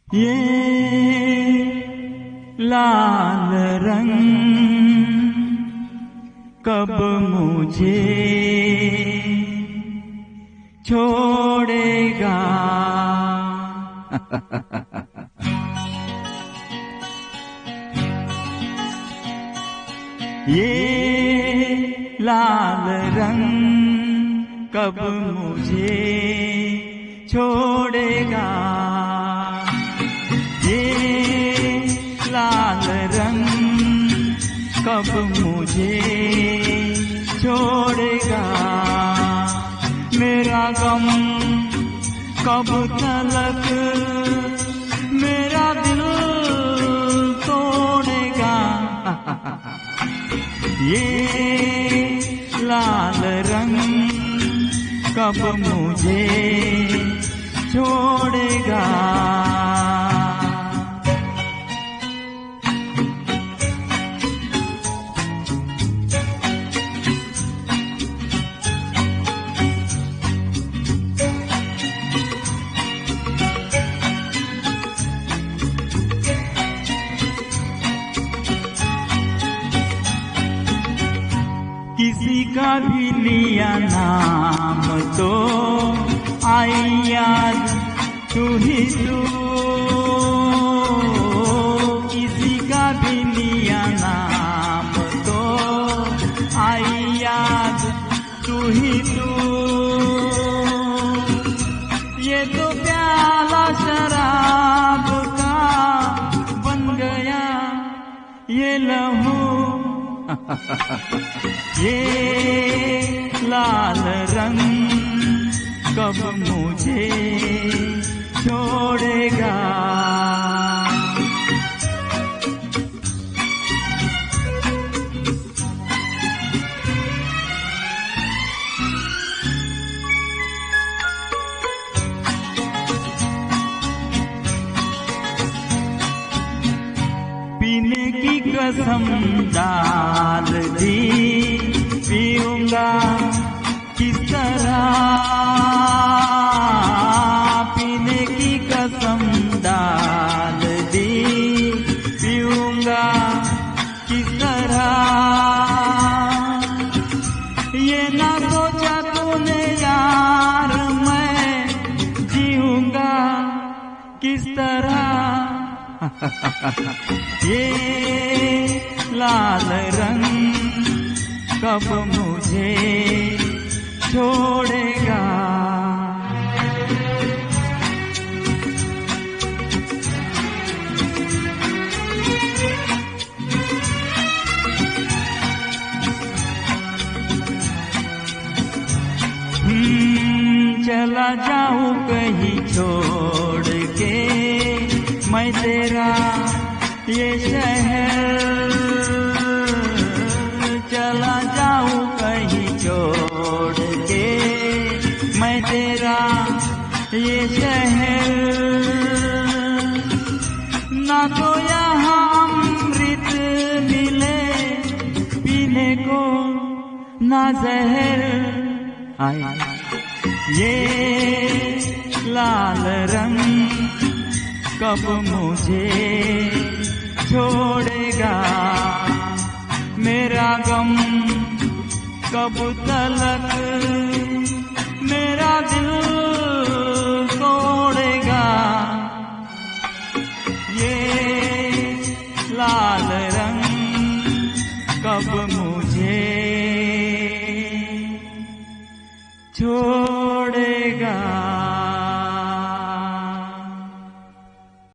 ये लाल रंग कब मुझे छोड़ेगा। ये लाल रंग कब मुझे छोड़ेगा। ये लाल रंग कब मुझे छोड़ेगा। मेरा गम कब तलक मेरा दिल तोड़ेगा। ये लाल रंग कब मुझे छोड़ेगा। किसी का भी लिया नाम तो आई याद तू ही तू। किसी का भी लिया नाम तो आई याद तू ही तू। ये तो प्याला शराब का बन गया ये लहू। ये लाल रंग कब मुझे छोड़ेगा। पीने की कसम डाल दी पीऊंगा किस तरह। पीने की कसम डाल दी पीऊंगा किस तरह। ये ना सोचा तूने यार मैं जीऊंगा किस तरह। ये लाल रंग कब मुझे छोड़ेगा। चला जाऊं कहीं छोड़ के मैं तेरा ये शहर। चला जाऊं कहीं छोड़ के मैं तेरा ये शहर। ना तो यहाँ अमृत मिले पीने को ना जहर। आए ये लाल रंग कब मुझे छोड़ेगा। मेरा गम कब तलक मेरा दिल तोड़ेगा। ये लाल रंग कब मुझे छोड़ेगा।